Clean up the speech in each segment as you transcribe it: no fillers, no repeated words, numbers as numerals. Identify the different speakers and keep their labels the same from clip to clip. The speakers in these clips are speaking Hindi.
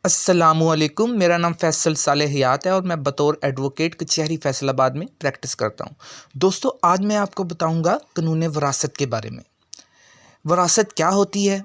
Speaker 1: अस्सलामुअलैकुम। मेरा नाम फैसल सालेह हयात है और मैं बतौर एडवोकेट कचहरी फैसलाबाद में प्रैक्टिस करता हूँ। दोस्तों, आज मैं आपको बताऊँगा कानून वरासत के बारे में। वरासत क्या होती है?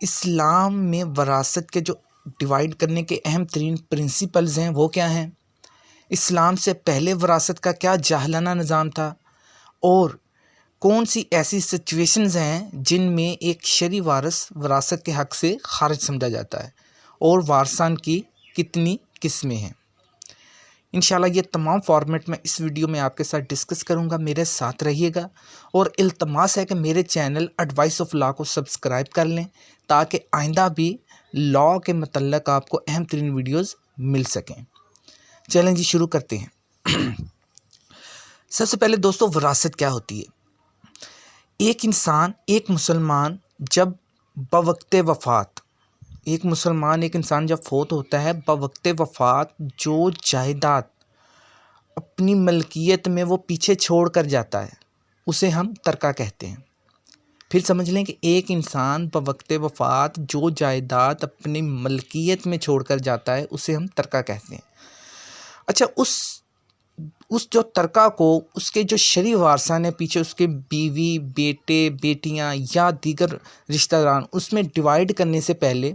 Speaker 1: इस्लाम में वरासत के जो डिवाइड करने के अहम तरीन प्रिंसिपल्स हैं वो क्या हैं? इस्लाम से पहले वरासत का क्या जाहलाना निज़ाम था? और कौन सी ऐसी सिचुएशंस हैं जिनमें एक शरई वारिस वरासत के हक़ से खारिज समझा जाता है? और वारसान की कितनी किस्में हैं? इंशाल्लाह ये तमाम फॉर्मेट में इस वीडियो में आपके साथ डिस्कस करूंगा। मेरे साथ रहिएगा और इल्तमास है कि मेरे चैनल एडवाइस ऑफ लॉ को सब्सक्राइब कर लें ताकि आइंदा भी लॉ के मतलब आपको अहम तरीन वीडियोज़ मिल सकें। चलें जी, शुरू करते हैं। सबसे पहले दोस्तों, वरासत क्या होती है? एक इंसान, एक मुसलमान जब बवक्ते वफ़ात एक इंसान जब फोत होता है, बवक्ते वफ़ात जो जायदाद अपनी मलकियत में वो पीछे छोड़ कर जाता है उसे हम तरका कहते हैं। फिर समझ लें कि एक इंसान बवक्ते वफ़ात जो जायदाद अपनी मलकियत में छोड़ कर जाता है उसे हम तरका कहते हैं। अच्छा, उस जो तरका को उसके जो शरई वारसान है, पीछे उसके बीवी, बेटे, बेटियां या दीगर रिश्तेदार, उसमें डिवाइड करने से पहले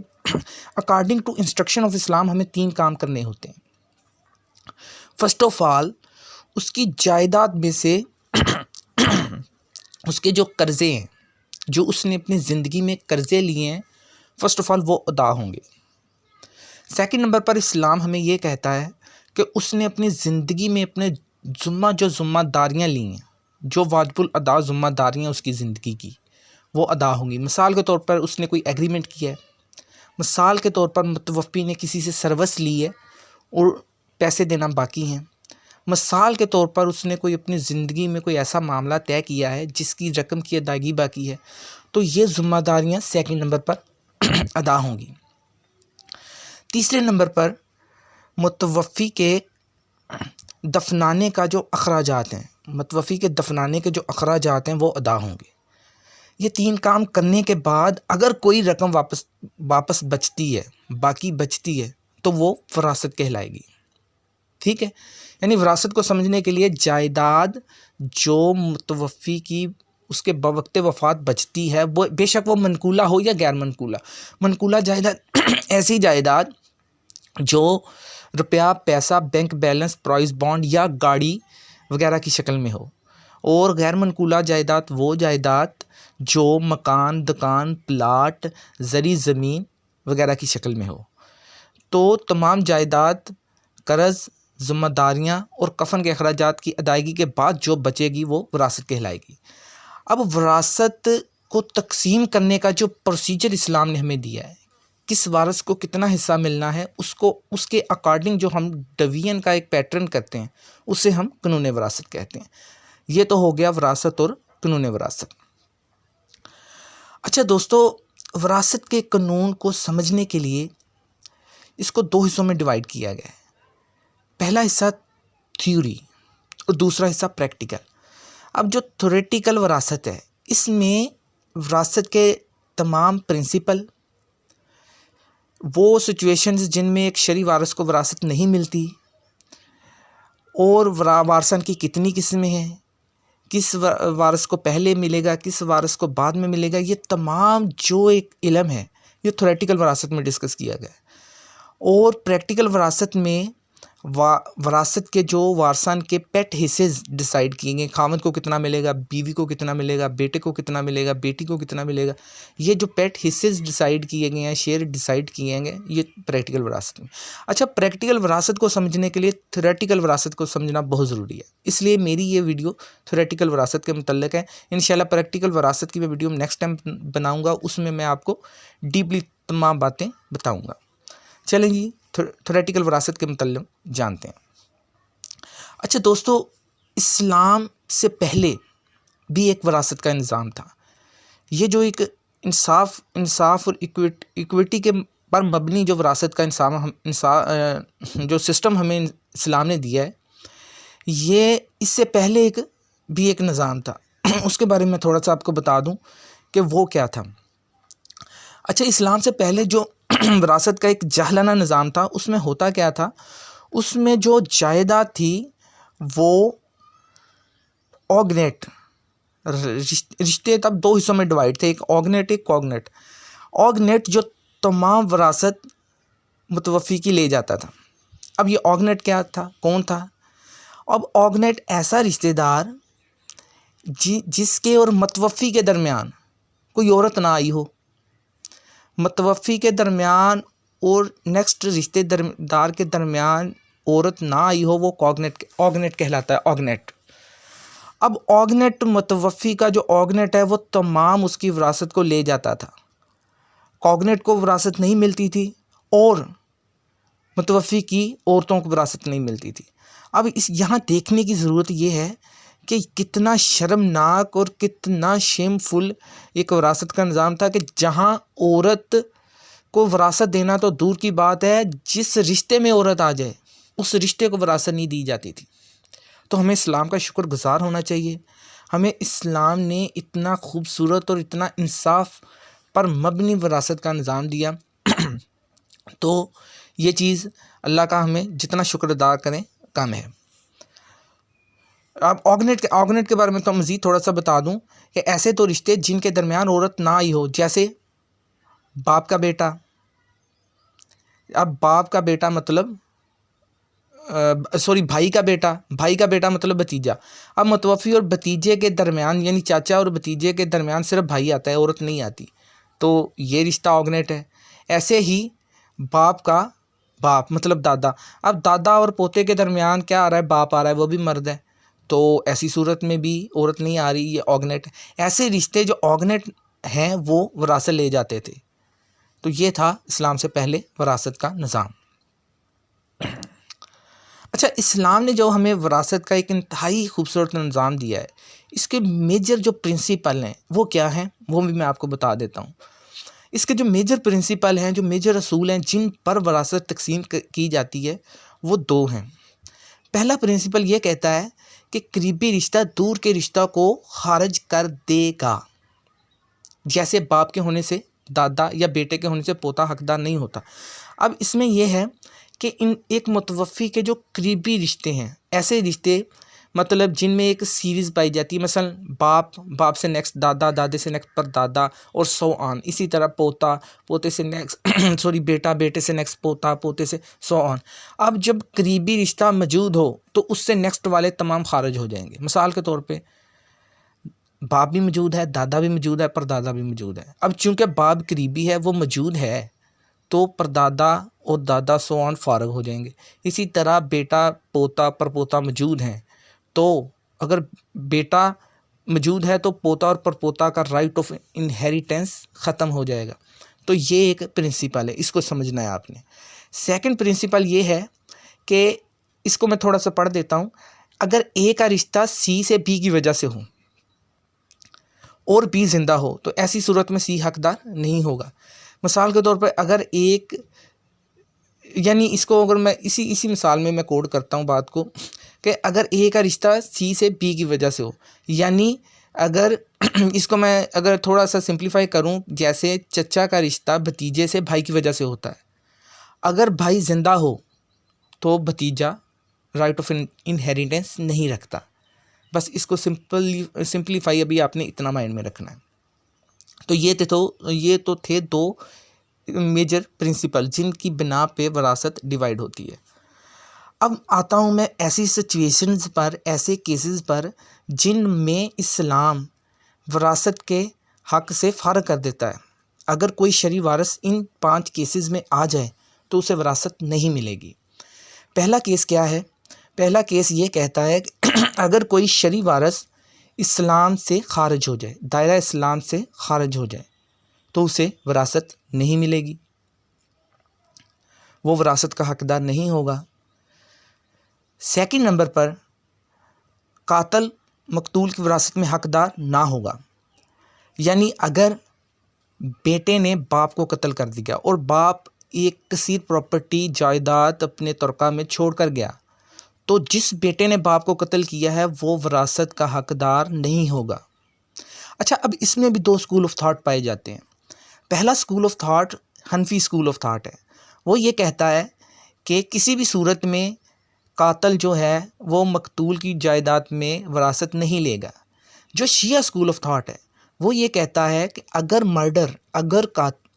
Speaker 1: according to instruction of Islam हमें 3 काम करने होते हैं। फर्स्ट ऑफ ऑल, उसकी जायदाद में से उसके जो कर्ज़े हैं, जो उसने अपनी ज़िंदगी में कर्ज़े लिए हैं, फ़र्स्ट ऑफ ऑल वो अदा होंगे। सेकंड नंबर पर इस्लाम हमें ये कहता है कि उसने अपनी ज़िंदगी में अपने ज़िम्मेदारियाँ ली हैं, जो वाजिबुल अदा ज़िम्मेदारियाँ उसकी ज़िंदगी की, वो अदा होंगी। मिसाल के तौर पर उसने कोई एग्रीमेंट किया है, मिसाल के तौर पर मुतवफ़्फ़ी ने किसी से सर्विस ली है और पैसे देना बाकी हैं। मिसाल के तौर पर उसने कोई अपनी ज़िंदगी में कोई ऐसा मामला तय किया है जिसकी रकम की अदायगी बाकी है, तो ये ज़िम्मेदारियाँ सेकंड नंबर पर अदा होंगी। तीसरे नंबर पर मुतवफ़्फ़ी के दफनाने का जो अखराजात हैं, मुतवफ़्फ़ी के दफनाने के जो अखराजात हैं वो अदा होंगे। ये 3 काम करने के बाद अगर कोई रकम वापस बचती है, बाकी बचती है, तो वो वरासत कहलाएगी। ठीक है, यानी वरासत को समझने के लिए जायदाद जो मुतवफ़्फ़ी की उसके बवक्ते वफ़ात बचती है, वो बेशक वो मनकूला हो या गैर मनकूला जायदाद ऐसी जायदाद जो रुपया, पैसा, बैंक बैलेंस, प्राइस बॉन्ड या गाड़ी वगैरह की शक्ल में हो, और गैर मनकूला जायदाद वो जायदाद जो मकान, दुकान, प्लाट, ज़री ज़मीन वगैरह की शक्ल में हो। तो तमाम जायदाद, कर्ज़, ज़िम्मेदारियाँ और कफ़न के अखराजात की अदायगी के बाद जो बचेगी वो वरासत कहलाएगी। अब वरासत को तकसीम करने का जो प्रोसीजर इस्लाम ने हमें दिया है, किस वारिस को कितना हिस्सा मिलना है, उसको उसके अकॉर्डिंग जो हम डिवीज़न का एक पैटर्न करते हैं उसे हम कानून वरासत कहते हैं। ये तो हो गया वरासत और कानून वरासत। अच्छा दोस्तों, वरासत के कानून को समझने के लिए इसको 2 हिस्सों में डिवाइड किया गया है। पहला हिस्सा थ्योरी और दूसरा हिस्सा प्रैक्टिकल। अब जो थ्योरेटिकल वरासत है, इसमें वरासत के तमाम प्रिंसिपल, वो सिचुएशंस जिनमें एक शरई वारिस को वरासत नहीं मिलती, और वारसन की कितनी किस्में हैं, किस वारिस को पहले मिलेगा, किस वारिस को बाद में मिलेगा, ये तमाम जो एक इल्म है ये थ्योरेटिकल वरासत में डिस्कस किया गया है। और प्रैक्टिकल वरासत में वरासत के जो वारसान के पेट हिस्से डिसाइड किए गए, खामद को कितना मिलेगा, बीवी को कितना मिलेगा, बेटे को कितना मिलेगा, बेटी को कितना मिलेगा, ये जो पेट हिस्से डिसाइड किए गए हैं, शेयर डिसाइड किए गए, ये प्रैक्टिकल वरासत में। अच्छा, प्रैक्टिकल वरासत को समझने के लिए थ्योरेटिकल वरासत को समझना बहुत ज़रूरी है, इसलिए मेरी ये वीडियो थ्योरेटिकल वरासत के मुतल्लिक़ है। इंशाल्लाह प्रैक्टिकल वरासत की मैं वीडियो नेक्स्ट टाइम बनाऊँगा, उसमें मैं आपको डीपली तमाम बातें बताऊँगा। चलें जी, थ्योरेटिकल वरासत के मुतल्लिक़ जानते हैं। अच्छा दोस्तों, इस्लाम से पहले भी एक वरासत का निज़ाम था। ये जो एक इंसाफ और इक्विटी के पर मबनी जो वरासत का जो सिस्टम हमें इस्लाम ने दिया है, ये इससे पहले एक निज़ाम था। उसके बारे में थोड़ा सा आपको बता दूं कि वो क्या था। अच्छा, इस्लाम से पहले जो विरासत का एक जाहलाना निज़ाम था। उसमें होता क्या था, उसमें जो जायदाद थी वो ऑगनेट, रिश्ते तब दो हिस्सों में डिवाइड थे, एक ऑगनेट एक कॉगनेट। ऑगनेट जो तमाम विरासत मुतवफ़ी की ले जाता था। अब ये ऑगनेट क्या था, कौन था? अब ऑगनेट ऐसा रिश्तेदार जिसके और मतवफ़ी के दरमियान कोई औरत ना आई हो, मतवफ़ी के दरमियान और नेक्स्ट रिश्तेदार के दरमियान औरत ना आई हो, वो ऑगनेट कहलाता है, ऑगनेट। अब ऑगनेट मतवफ़ी का जो ऑगनेट है वो तमाम उसकी विरासत को ले जाता था। कॉगनेट को विरासत नहीं मिलती थी और मुतवफ़ी की औरतों को विरासत नहीं मिलती थी। अब इस यहाँ देखने की ज़रूरत ये है कि कितना शर्मनाक और कितना शेमफुल एक विरासत का निज़ाम था कि जहाँ औरत को विरासत देना तो दूर की बात है, जिस रिश्ते में औरत आ जाए उस रिश्ते को विरासत नहीं दी जाती थी। तो हमें इस्लाम का शुक्रगुज़ार होना चाहिए। हमें इस्लाम ने इतना खूबसूरत और इतना इंसाफ पर मबनी विरासत का निज़ाम दिया। तो ये चीज़ अल्लाह का हमें जितना शुक्र अदा करें कम है। अब ऑगनेट के बारे में तो मज़ीद थोड़ा सा बता दूं कि ऐसे तो रिश्ते जिनके दरमियान औरत ना आई हो, जैसे बाप का बेटा। अब बाप का बेटा मतलब भाई का बेटा मतलब भतीजा। अब मुतवफ़ी और भतीजे के दरमियान यानी चाचा और भतीजे के दरमियान सिर्फ भाई आता है, औरत नहीं आती, तो ये रिश्ता ऑगनेट है। ऐसे ही बाप का बाप मतलब दादा। अब दादा और पोते के दरमियान क्या आ रहा है, बाप आ रहा है, वो भी मर्द है, तो ऐसी सूरत में भी औरत नहीं आ रही, ये ऑगनेट है। ऐसे रिश्ते जो ऑगनेट हैं वो विरासत ले जाते थे। तो ये था इस्लाम से पहले विरासत का निज़ाम। अच्छा, इस्लाम ने जो हमें विरासत का एक इंतहाई खूबसूरत निज़ाम दिया है, इसके मेजर जो प्रिंसिपल हैं वो क्या हैं, वो भी मैं आपको बता देता हूँ। इसके जो मेजर प्रिंसिपल हैं, जो मेजर असूल हैं जिन पर विरासत तकसीम की जाती है, वो दो हैं। पहला प्रिंसिपल ये कहता है कि करीबी रिश्ता दूर के रिश्ता को खारिज कर देगा। जैसे बाप के होने से दादा या बेटे के होने से पोता हकदार नहीं होता। अब इसमें यह है कि इन एक मुतवफ़ी के जो करीबी रिश्ते हैं, ऐसे रिश्ते मतलब जिनमें एक सीरीज़ पाई जाती है, मसलन बाप से नेक्स्ट दादा, दादे से नेक्स्ट परदादा और सो ऑन। इसी तरह पोते से नेक्स्ट बेटे से नेक्स्ट पोते से सो ऑन। अब जब करीबी रिश्ता मौजूद हो तो उससे नेक्स्ट वाले तमाम खारिज हो जाएंगे। मिसाल के तौर पे बाप भी मौजूद है, दादा भी मौजूद है, परदादा भी मौजूद है। अब चूँकि बाप करीबी है, वो मौजूद है, तो परदादा और दादा सो ऑन फारग हो जाएंगे। इसी तरह बेटा पोता परपोता मौजूद हैं, तो अगर बेटा मौजूद है तो पोता और परपोता का राइट ऑफ इनहेरिटेंस ख़त्म हो जाएगा। तो ये एक प्रिंसिपल है, इसको समझना है आपने। सेकंड प्रिंसिपल ये है कि इसको मैं थोड़ा सा पढ़ देता हूँ। अगर ए का रिश्ता सी से बी की वजह से हो और बी ज़िंदा हो तो ऐसी सूरत में सी हकदार नहीं होगा। मिसाल के तौर पर अगर एक, यानी इसको अगर मैं इसी मिसाल में मैं कोड करता हूँ बात को, कि अगर ए का रिश्ता सी से बी की वजह से हो, यानी अगर इसको मैं अगर थोड़ा सा सिंप्लीफाई करूँ, जैसे चचा का रिश्ता भतीजे से भाई की वजह से होता है। अगर भाई ज़िंदा हो तो भतीजा राइट ऑफ इनहेरिटेंस नहीं रखता। बस इसको सिंप्लीफाई अभी आपने इतना माइंड में रखना है। तो ये तो थे दो मेजर प्रिंसिपल जिनकी बिना पे विरासत डिवाइड होती है। अब आता हूँ मैं ऐसी सिचुएशंस पर, ऐसे केसेस पर जिनमें इस्लाम विरासत के हक़ से फ़र्क कर देता है। अगर कोई शरई वारिस इन 5 केसेस में आ जाए तो उसे विरासत नहीं मिलेगी। पहला केस क्या है? पहला केस ये कहता है कि अगर कोई शरई वारिस इस्लाम से खारिज हो जाए, दायरा इस्लाम से खारिज हो जाए, तो उसे विरासत नहीं मिलेगी, वो विरासत का हकदार नहीं होगा। सेकंड नंबर पर कातल मकतूल की विरासत में हकदार ना होगा। यानी अगर बेटे ने बाप को कत्ल कर दिया और बाप एक कसीर प्रॉपर्टी जायदाद अपने तुर्का में छोड़ कर गया, तो जिस बेटे ने बाप को कत्ल किया है वो विरासत का हकदार नहीं होगा। अच्छा, अब इसमें भी 2 स्कूल ऑफ थाट पाए जाते हैं। पहला school of thought Hanafi school of thought है, वो ये कहता है कि किसी भी सूरत में कातल जो है वो मकतूल की जायदाद में वरासत नहीं लेगा। जो शिया स्कूल ऑफ थाट है वो ये कहता है कि अगर मर्डर, अगर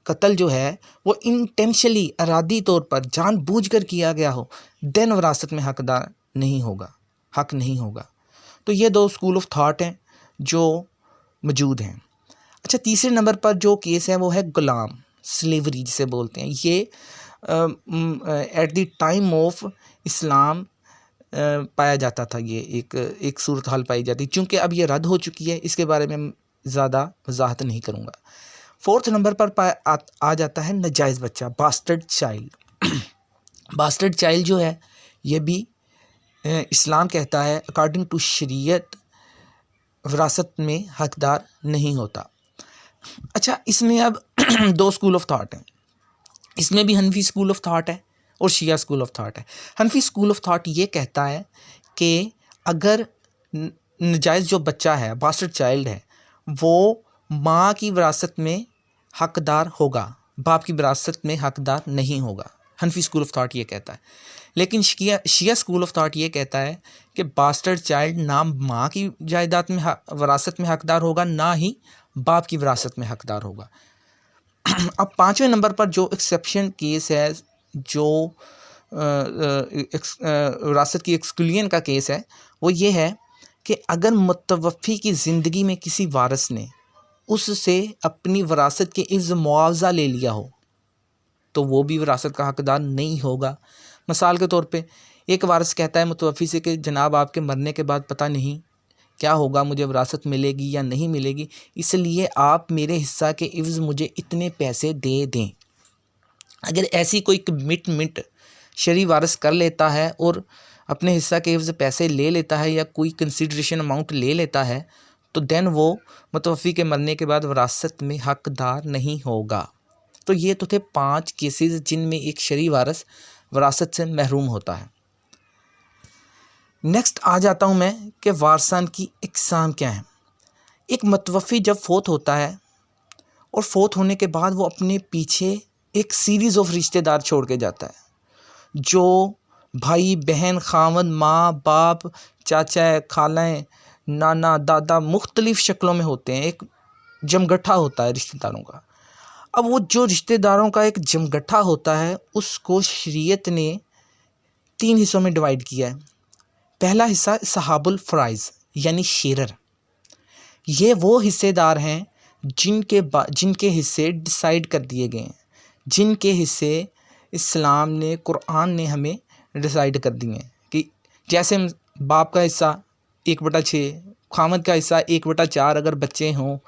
Speaker 1: कत्ल जो है वो इंटेंशनली, इरादी तौर पर जानबूझकर किया गया हो, देन वरासत में हकदार नहीं होगा, हक नहीं होगा। तो ये दो स्कूल ऑफ थाट हैं जो मौजूद हैं। अच्छा, तीसरे नंबर पर जो केस है वो है गुलाम, स्लेवरी जिसे बोलते हैं। ये at the time of Islam पाया जाता था, ये एक सूरत हाल पाई जाती, चूँकि अब ये रद्द हो चुकी है, इसके बारे में ज़्यादा वजाहत नहीं करूँगा। फोर्थ नंबर पर आ जाता है नाजायज़ बच्चा, बास्टर्ड चाइल्ड। बास्टर्ड चाइल्ड जो है ये भी इस्लाम कहता है अकॉर्डिंग टू शरीयत विरासत में हकदार नहीं होता। अच्छा, इसमें अब दो स्कूल ऑफ थाट हैं, इसमें भी हनफी स्कूल ऑफ थाट है और शिया स्कूल ऑफ थाट है। हनफी स्कूल ऑफ थाट ये कहता है कि अगर नाजायज़ जो बच्चा है, बास्टर्ड चाइल्ड है, वो माँ की विरासत में हकदार होगा, बाप की विरासत में हकदार नहीं होगा। हनफी स्कूल ऑफ थाट ये कहता है। लेकिन शिया स्कूल ऑफ थाट ये कहता है कि बास्टर्ड चाइल्ड ना माँ की जायदाद में विरासत में हकदार होगा, ना ही बाप की विरासत में हकदार होगा। अब पाँचवें नंबर पर जो एक्सेप्शन केस है, जो विरासत की एक्सक्लूजन का केस है, वो ये है कि अगर मुतवफ़ी की ज़िंदगी में किसी वारिस ने उससे अपनी विरासत के इवज़ मुआवजा ले लिया हो तो वो भी विरासत का हकदार नहीं होगा। मिसाल के तौर पे एक वारिस कहता है मुतवफ़ी से कि जनाब आपके मरने के बाद पता नहीं क्या होगा, मुझे विरासत मिलेगी या नहीं मिलेगी, इसलिए आप मेरे हिस्सा के इवज़ मुझे इतने पैसे दे दें। अगर ऐसी कोई कमिटमेंट शरई वारिस कर लेता है और अपने हिस्सा के इवज़ पैसे ले लेता है या कोई कंसिडरेशन अमाउंट ले लेता है, तो देन वो मुतवफ़ी के मरने के बाद विरासत में हकदार नहीं होगा। तो ये तो थे 5 केसेस जिनमें एक शरई वारिस विरासत से महरूम होता है। नेक्स्ट आ जाता हूँ मैं कि वारसान की इकसाम क्या है। एक मुतवफ़ी जब फोत होता है और फोत होने के बाद वो अपने पीछे एक सीरीज़ ऑफ रिश्तेदार छोड़ के जाता है, जो भाई बहन, खावंद, माँ बाप, चाचा खालाएँ, नाना दादा, मुख्तलिफ़ शक्लों में होते हैं। एक जमगट्ठा होता है रिश्तेदारों का। अब वो जो रिश्तेदारों का एक जमगट्ठा होता है उसको शरीयत ने 3 हिस्सों में डिवाइड किया है। पहला हिस्सा सहाबुल फ़राइज़ यानी शेरर। ये वो हिस्सेदार हैं जिनके हिस्से डिसाइड कर दिए गए हैं, जिनके हिस्से इस्लाम ने, कुरान ने हमें डिसाइड कर दिए हैं। कि जैसे बाप का हिस्सा 1/6, खामद का हिस्सा 1/4 अगर बच्चे हों,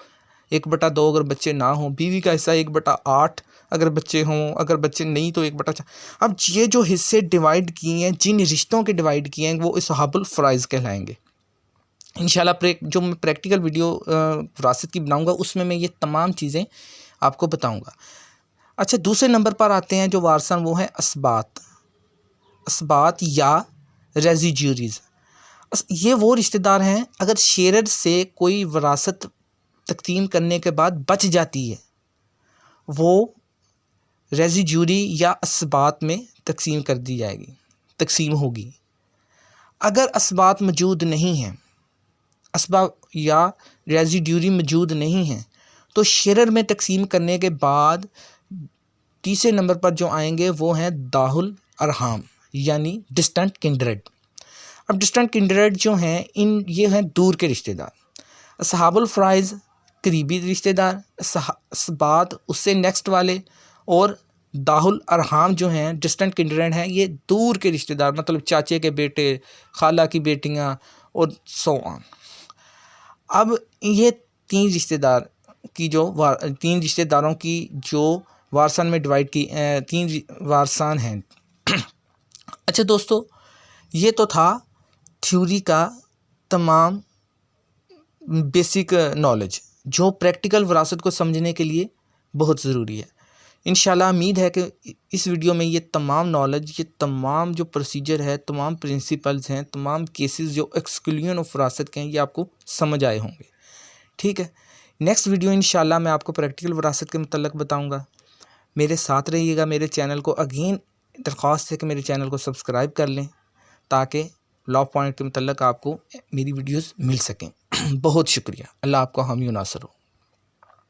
Speaker 1: 1/2 अगर बच्चे ना हों, बीवी का हिस्सा 1/8 अगर बच्चे हों, अगर बच्चे नहीं तो 1/4। अब ये जो हिस्से डिवाइड किए हैं, जिन रिश्तों के डिवाइड किए हैं, वो सहाबुल फ़राइज़ कहलाएंगे। इंशाल्लाह जो मैं प्रैक्टिकल वीडियो विरासत की बनाऊंगा उसमें मैं ये तमाम चीज़ें आपको बताऊंगा। अच्छा, दूसरे नंबर पर आते हैं जो वारसान, वो है असबात या रेजिड्यूरीज़। ये वो रिश्तेदार हैं अगर शेरर से कोई विरासत तकसीम करने के बाद बच जाती है, वो रेजिड्यूरी या असबात में तकसीम कर दी जाएगी, तकसीम होगी। अगर असबात मौजूद नहीं हैं, असबाब या रेजिड्यूरी मौजूद नहीं हैं, तो शेरर में तकसीम करने के बाद तीसरे नंबर पर जो आएंगे वो हैं दाहुल अरहाम यानी डिस्टेंट किंडरेड। अब डिस्टेंट किंडरेड जो हैं, ये हैं दूर के रिश्तेदार। असहाबुल फ़राइज़ करीबी रिश्तेदार, असबात उससे नेक्स्ट वाले, और दाहुल अरहाम जो हैं डिस्टेंट किंडरेड हैं, ये दूर के रिश्तेदार, मतलब चाचे के बेटे, खाला की बेटियां और सो ऑन। अब ये 3 रिश्तेदारों की जो वारसान में डिवाइड की 3 वारसान हैं। अच्छा दोस्तों, ये तो था थ्योरी का तमाम बेसिक नॉलेज जो प्रैक्टिकल विरासत को समझने के लिए बहुत ज़रूरी है। इंशाल्लाह उम्मीद है कि इस वीडियो में ये तमाम नॉलेज, ये तमाम जो प्रोसीजर है, तमाम प्रिंसिपल्स हैं, तमाम केसेस जो एक्सक्लूजन ऑफ विरासत के हैं, ये आपको समझ आए होंगे। ठीक है, नेक्स्ट वीडियो इंशाल्लाह मैं आपको प्रैक्टिकल विरासत के मतलब बताऊँगा। मेरे साथ रहिएगा। मेरे चैनल को अगेन दरख्वास्त है कि मेरे चैनल को सब्सक्राइब कर लें ताकि लॉ पॉइंट के मतलब आपको मेरी वीडियोस मिल सकें। बहुत शुक्रिया। अल्लाह आपको हामी नासर हो।